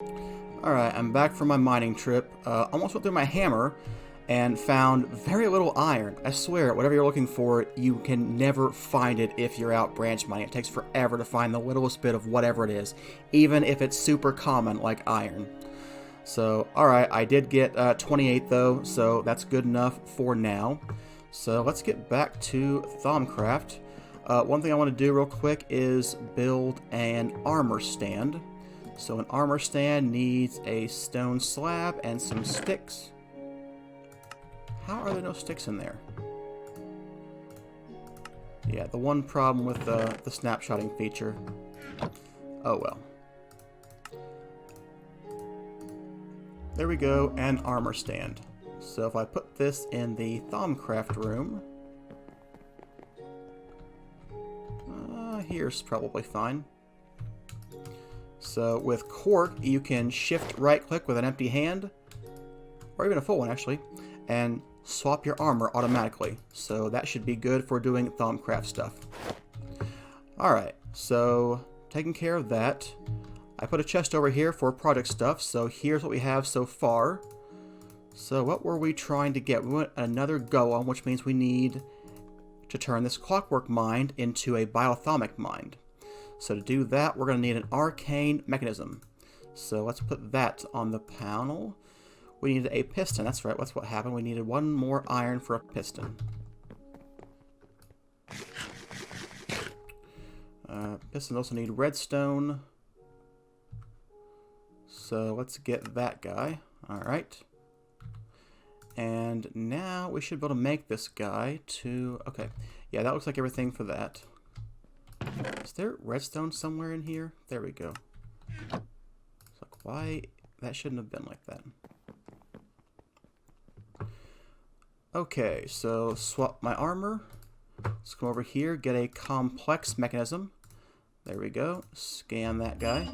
Alright, I'm back from my mining trip. Almost went through my hammer and found very little iron. I swear, whatever you're looking for, you can never find it if you're out branch mining. It takes forever to find the littlest bit of whatever it is, even if it's super common like iron. So, alright, I did get 28 though, so that's good enough for now. So let's get back to Thaumcraft. One thing I want to do real quick is build an armor stand. So an armor stand needs a stone slab and some sticks. How are there no sticks in there? Yeah, the one problem with the snapshotting feature. Oh well. There we go, an armor stand. So if I put this in the Thaumcraft room, here's probably fine. So with cork, you can shift right click with an empty hand, or even a full one actually, and swap your armor automatically. So that should be good for doing Thaumcraft stuff. Alright, so taking care of that, I put a chest over here for project stuff, so here's what we have so far. So what were we trying to get? We want another golem, which means we need to turn this clockwork mind into a biothomic mind. So to do that, we're going to need an arcane mechanism. So let's put that on the panel. We needed a piston. That's right, that's what happened. We needed one more iron for a piston. Pistons also need redstone. So let's get that guy. Alright. And now we should be able to make this guy to... Okay, yeah, that looks like everything for that. Is there redstone somewhere in here? There we go. It's like, why? That shouldn't have been like that. Okay, so swap my armor. Let's come over here, get a complex mechanism. There we go. Scan that guy.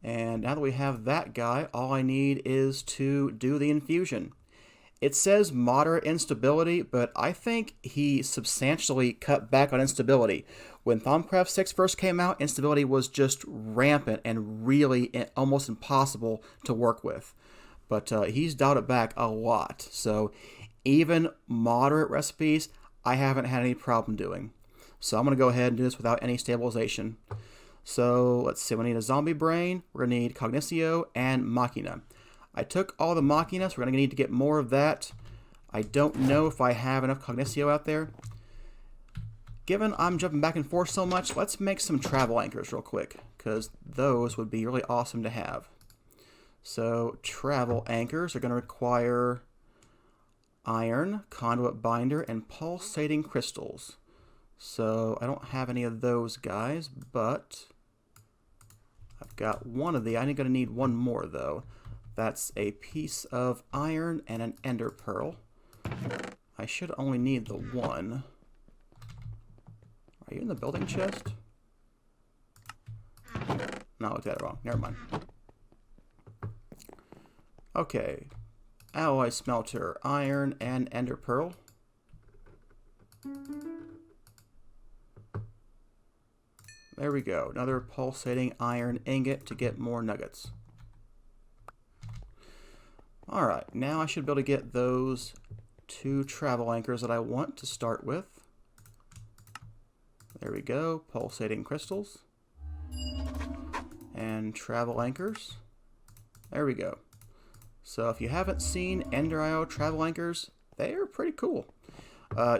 And now that we have that guy, all I need is to do the infusion. It says moderate instability, but I think he substantially cut back on instability. When Thaumcraft 6 first came out, instability was just rampant and really almost impossible to work with. But he's dialed it back a lot. So even moderate recipes, I haven't had any problem doing. So I'm going to go ahead and do this without any stabilization. So let's see, we need a zombie brain, we're going to need cognitio and machina. I took all the machina, so we're going to need to get more of that. I don't know if I have enough cognitio out there. Given I'm jumping back and forth so much, let's make some travel anchors real quick, because those would be really awesome to have. So travel anchors are going to require iron, conduit binder, and pulsating crystals. So I don't have any of those guys, but I've got one of the. I'm going to need one more though. That's a piece of iron and an ender pearl. I should only need the one. Are you in the building chest? No, I looked at it wrong. Never mind. Okay. Alloy smelter, iron, and ender pearl. There we go. Another pulsating iron ingot to get more nuggets. Alright, now I should be able to get those two travel anchors that I want to start with. There we go. Pulsating crystals. And travel anchors. There we go. So if you haven't seen Ender.io travel anchors, they are pretty cool.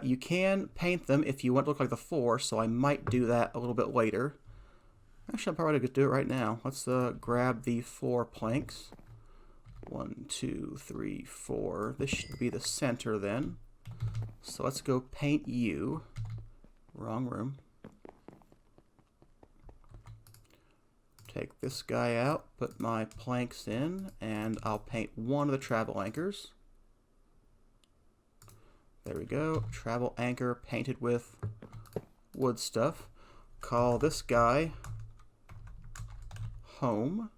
You can paint them if you want to look like the floor, so I might do that a little bit later. Actually, I'm probably going to do it right now. Let's grab the 4 planks. 1, 2, 3, 4. This should be the center then. So let's go paint you. Wrong room. Take this guy out, put my planks in, and I'll paint one of the travel anchors. There we go. Travel anchor painted with wood stuff. Call this guy home.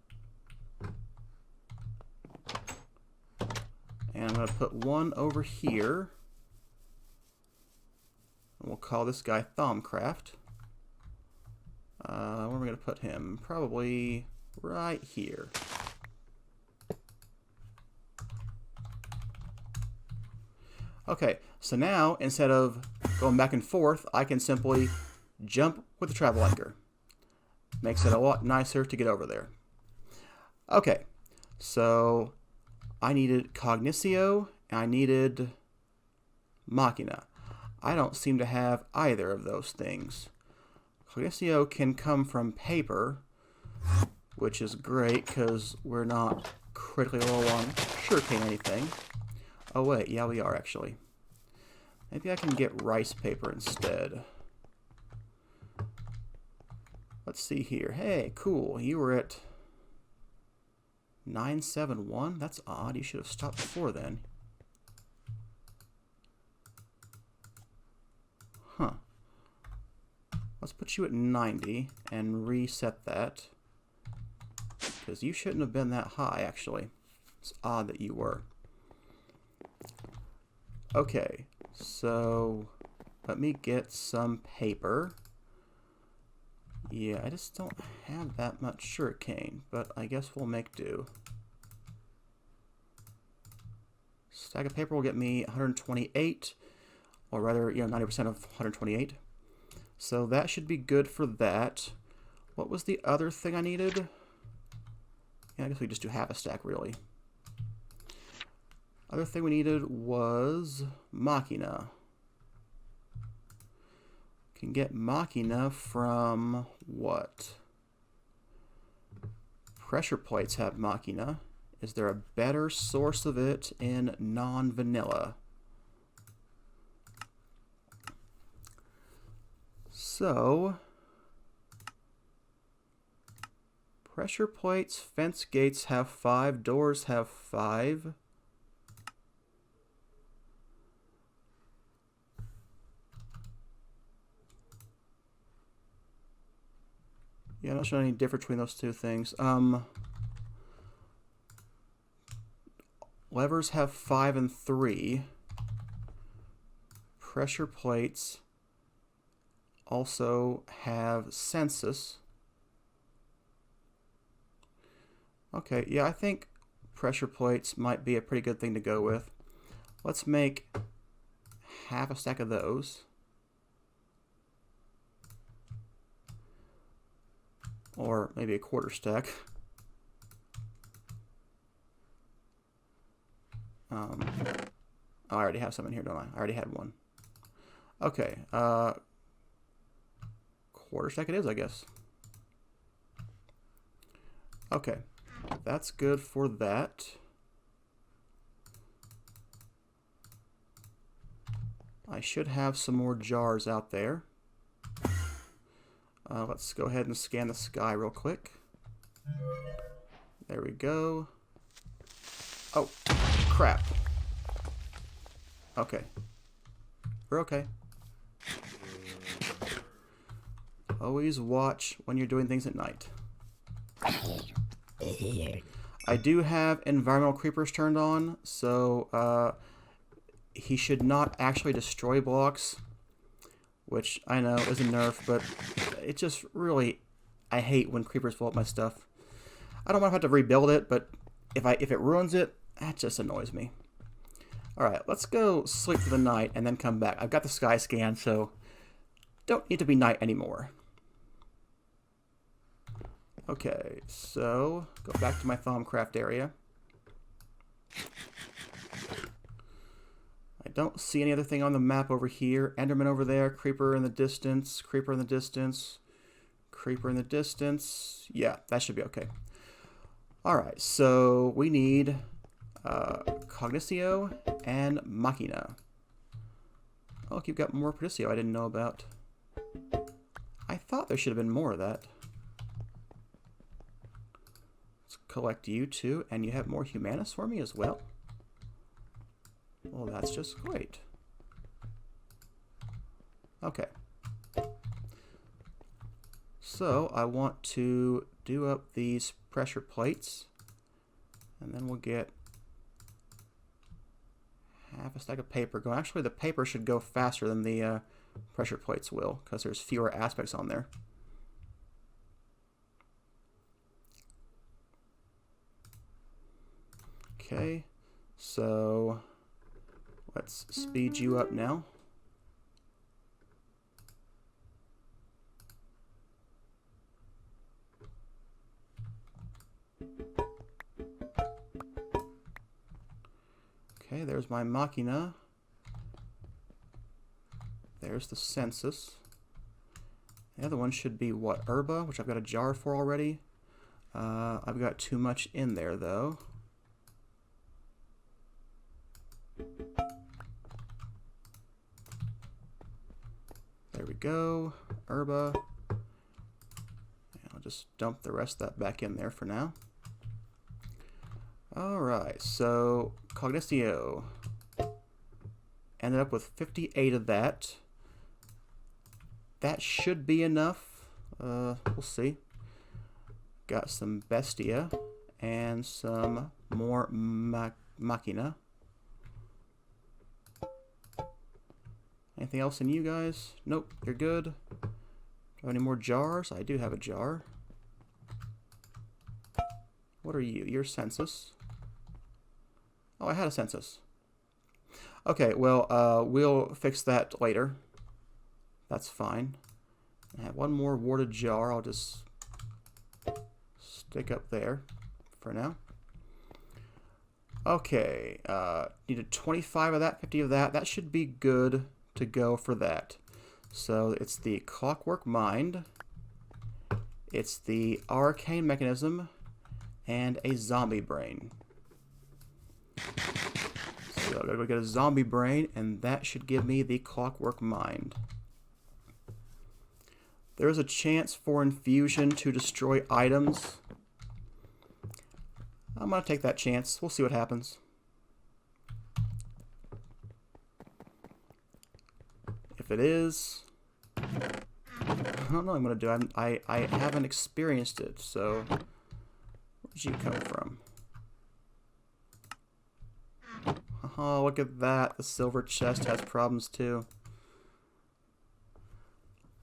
And I'm going to put one over here. And we'll call this guy Thaumcraft. Where are we going to put him? Probably right here. Okay, so now instead of going back and forth, I can simply jump with the travel anchor. Makes it a lot nicer to get over there. Okay, so I needed Cognitio and I needed Machina. I don't seem to have either of those things. Cognitio can come from paper, which is great because we're not critically low on sugarcane or anything. Oh wait, yeah we are actually. Maybe I can get rice paper instead. Let's see here. Hey, cool. You were at 971? That's odd. You should have stopped before then. Huh. Let's put you at 90 and reset that. Because you shouldn't have been that high, actually. It's odd that you were. Okay, so let me get some paper. Yeah, I just don't have that much sugarcane, but I guess we'll make do. Stack of paper will get me 128, or rather, 90% of 128. So that should be good for that. What was the other thing I needed? Yeah, I guess we just do half a stack, really. Other thing we needed was Machina. Can get Machina from what? Pressure plates have Machina. Is there a better source of it in non-vanilla? So, pressure plates, fence gates have 5, doors have 5. Yeah, I'm not sure any difference between those two things. Levers have 5 and 3. Pressure plates also have census. Okay, yeah, I think pressure plates might be a pretty good thing to go with. Let's make half a stack of those. Or maybe a quarter stack. Oh, I already have some in here, don't I? I already had one. Okay, quarter stack it is, I guess. Okay, that's good for that. I should have some more jars out there. Let's go ahead and scan the sky real quick. There we go. Oh, crap. Okay. We're okay. Always watch when you're doing things at night. I do have environmental creepers turned on, so he should not actually destroy blocks, which I know is a nerf, but it just really, I hate when creepers blow up my stuff. I don't want to have to rebuild it, but if it ruins it, that just annoys me. Alright, let's go sleep for the night and then come back. I've got the sky scan, so don't need to be night anymore. Okay, so go back to my Thaumcraft area. I don't see any other thing on the map over here. Enderman over there, creeper in the distance, creeper in the distance, creeper in the distance. Yeah, that should be okay. Alright, so we need Cognitio and Machina. Oh, look, you've got more Perdicio I didn't know about. I thought there should have been more of that. Let's collect you too, and you have more Humanus for me as well. Well, that's just great. Okay. So, I want to do up these pressure plates, and then we'll get half a stack of paper going. Actually, the paper should go faster than the pressure plates will, because there's fewer aspects on there. Okay, so let's speed you up now. Okay, there's my Machina. There's the Census. The other one should be what? Herba, which I've got a jar for already. I've got too much in there though. There we go. Herba. And I'll just dump the rest of that back in there for now. Alright, so Cognitio. Ended up with 58 of that. That should be enough. We'll see. Got some Bestia and some more Machina. Anything else in you guys? Nope, you're good. Do I have any more jars? I do have a jar. What are you? You're Census. Oh, I had a Census. Okay, well, we'll fix that later. That's fine. I have one more warded jar. I'll just stick up there for now. Okay, needed 25 of that, 50 of that. That should be good to go for that. So it's the Clockwork Mind, it's the Arcane Mechanism, and a Zombie Brain. So I'm gonna get a Zombie Brain, and that should give me the Clockwork Mind. There is a chance for infusion to destroy items. I'm gonna take that chance. We'll see what happens. If it is, I don't know what I'm gonna do. I haven't experienced it, so where'd you come from? Oh, look at that. The silver chest has problems too.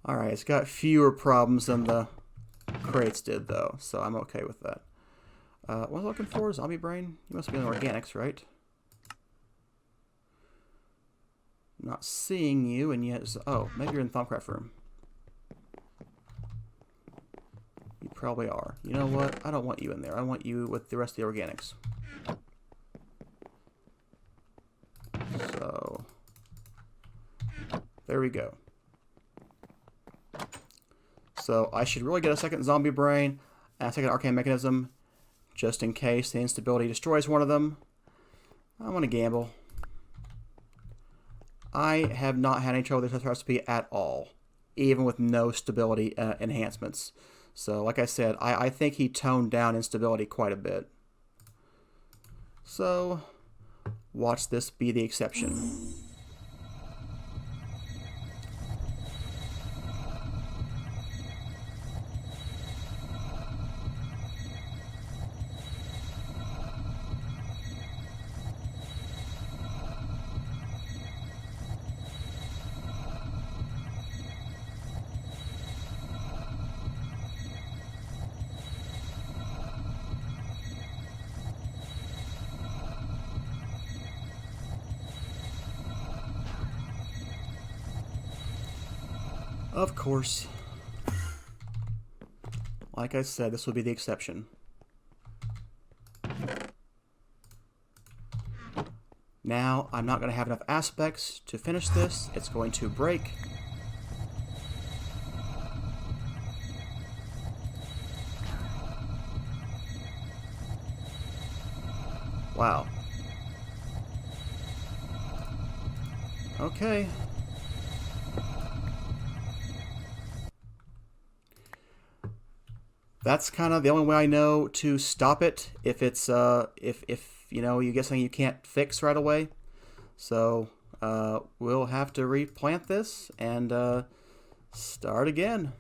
Alright, it's got fewer problems than the crates did, though, so I'm okay with that. What was I looking for? Zombie Brain? You must be in organics, right? Not seeing you, and yet... Oh, maybe you're in the Thumbcraft room. You probably are. You know what? I don't want you in there. I want you with the rest of the organics. So... there we go. So I should really get a second Zombie Brain and a second Arcane Mechanism, just in case the instability destroys one of them. I want to gamble. I have not had any trouble with this recipe at all, even with no stability enhancements. So like I said, I think he toned down instability quite a bit. So watch this be the exception. Of course, like I said, this will be the exception. Now, I'm not going to have enough aspects to finish this. It's going to break. Wow. Okay. That's kind of the only way I know to stop it if it's if you know you get something you can't fix right away. So we'll have to replant this and start again.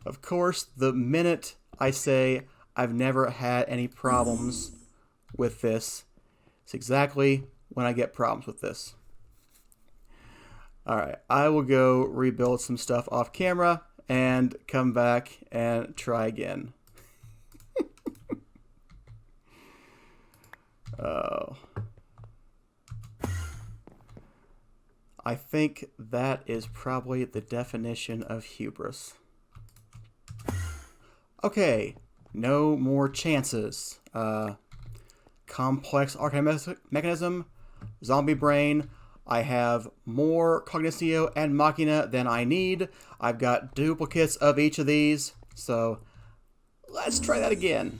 Of course, the minute I say I've never had any problems with this, it's exactly when I get problems with this. Alright, I will go rebuild some stuff off camera and come back and try again. Oh. I think that is probably the definition of hubris. Okay, no more chances. Complex arcane mechanism, zombie brain. I have more Cognitio and Machina than I need. I've got duplicates of each of these, so let's try that again.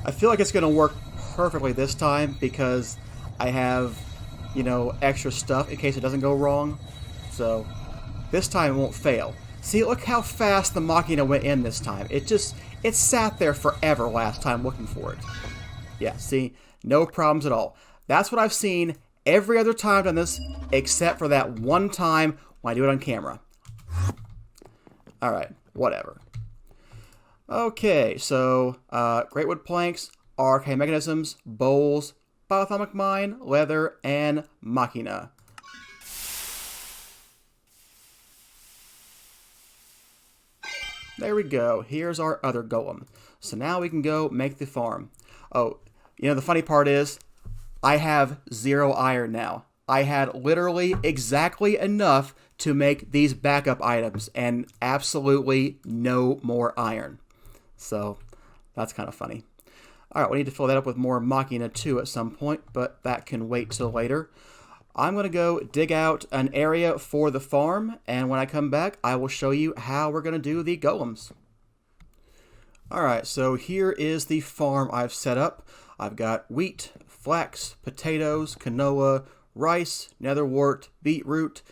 I feel like it's going to work perfectly this time because I have, you know, extra stuff in case it doesn't go wrong. So this time it won't fail. See, look how fast the Machina went in this time. It sat there forever last time looking for it. Yeah, see, no problems at all. That's what I've seen every other time I've done this, except for that one time when I do it on camera. Alright, whatever. Okay, so great wood planks, arcane mechanisms, bowls, biothermic mine, leather, and Machina. There we go. Here's our other golem. So now we can go make the farm. Oh, you know, the funny part is I have 0 iron now. I had literally exactly enough to make these backup items and absolutely no more iron. So that's kind of funny. All right, we need to fill that up with more Machina too at some point, but that can wait till later. I'm going to go dig out an area for the farm, and when I come back, I will show you how we're going to do the golems. Alright, so here is the farm I've set up. I've got wheat, flax, potatoes, canola, rice, netherwort, beetroot,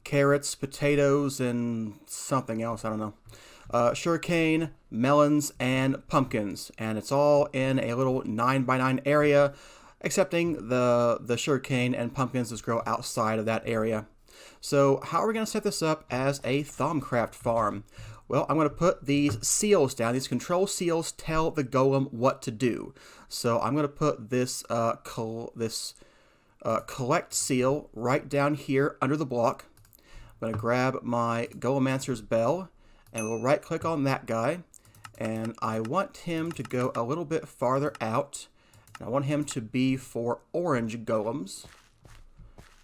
carrots, potatoes, and something else, I don't know. Sugarcane, melons, and pumpkins, and it's all in a little 9x9 area, excepting the sugarcane and pumpkins just grow outside of that area. So how are we going to set this up as a Thaumcraft farm? Well, I'm going to put these seals down. These control seals tell the golem what to do. So I'm going to put this collect seal right down here under the block. I'm going to grab my Golemancer's bell, and we'll right click on that guy. And I want him to go a little bit farther out. I want him to be for orange golems.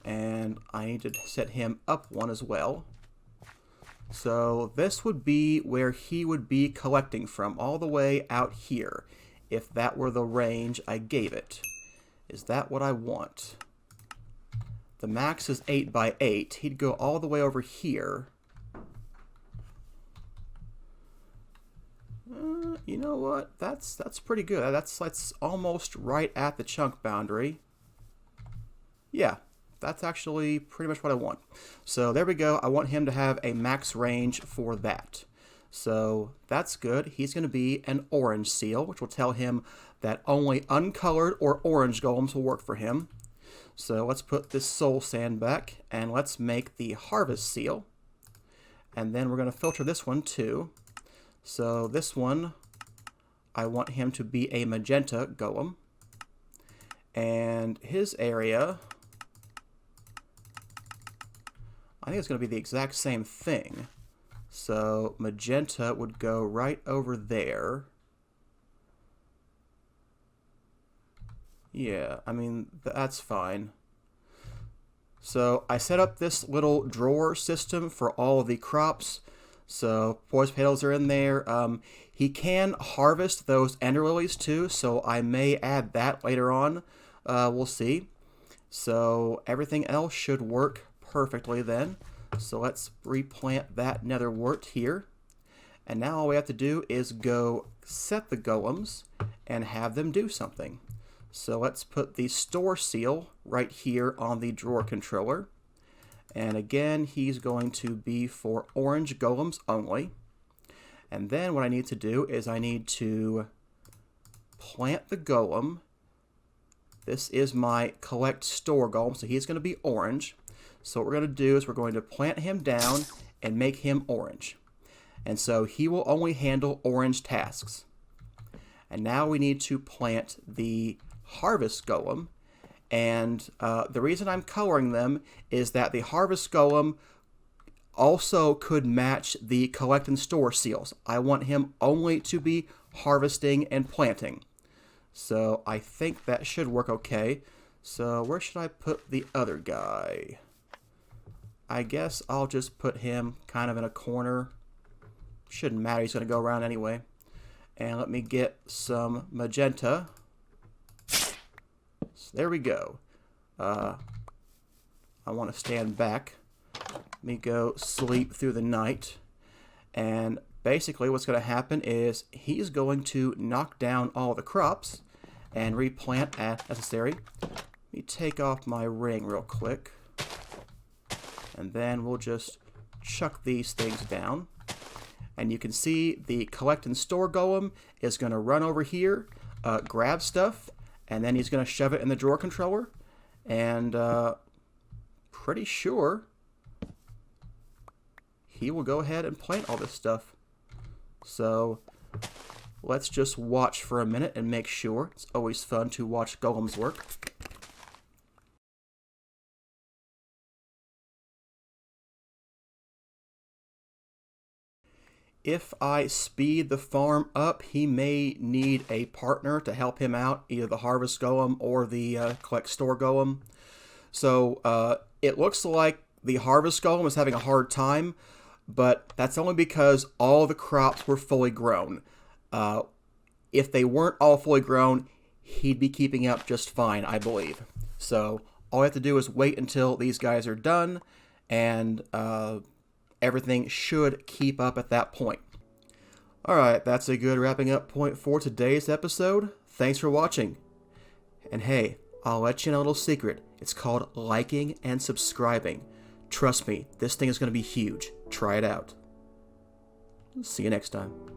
And I need to set him up one as well. So this would be where he would be collecting from, all the way out here, if that were the range I gave it. Is that what I want? The max is 8x8. He'd go all the way over here. You know what? That's pretty good. That's almost right at the chunk boundary. Yeah, that's actually pretty much what I want. So there we go. I want him to have a max range for that. So that's good. He's going to be an orange seal, which will tell him that only uncolored or orange golems will work for him. So let's put this soul sand back, and let's make the harvest seal. And then we're going to filter this one too. So this one, I want him to be a magenta golem. And his area, I think it's going to be the exact same thing. So magenta would go right over there. Yeah, I mean, that's fine. So I set up this little drawer system for all of the crops. So poised potatoes are in there. He can harvest those ender lilies too, so I may add that later on. We'll see. So everything else should work perfectly then. So let's replant that netherwort here. And now all we have to do is go set the golems and have them do something. So let's put the store seal right here on the drawer controller. And again, he's going to be for orange golems only. And then what I need to do is I need to plant the golem. This is my collect store golem, so he's going to be orange. So what we're going to do is we're going to plant him down and make him orange. And so he will only handle orange tasks. And now we need to plant the harvest golem. And the reason I'm coloring them is that the harvest golem also could match the collect and store seals. I want him only to be harvesting and planting. So I think that should work okay. So where should I put the other guy? I guess I'll just put him kind of in a corner. Shouldn't matter, he's going to go around anyway. And let me get some magenta. So there we go. I want to stand back. Let me go sleep through the night. And basically what's going to happen is he's going to knock down all the crops and replant as necessary. Let me take off my ring real quick. And then we'll just chuck these things down. And you can see the collect and store golem is going to run over here, grab stuff, and then he's going to shove it in the drawer controller. And pretty sure he will go ahead and plant all this stuff. So let's just watch for a minute and make sure. It's always fun to watch golems work. If I speed the farm up, he may need a partner to help him out, either the harvest golem or the collect store golem. So it looks like the harvest golem is having a hard time, but that's only because all the crops were fully grown. If they weren't all fully grown, he'd be keeping up just fine, I believe. So all I have to do is wait until these guys are done, and everything should keep up at that point. Alright, that's a good wrapping up point for today's episode. Thanks for watching. And hey, I'll let you know a little secret. It's called liking and subscribing. Trust me, this thing is going to be huge. Try it out. See you next time.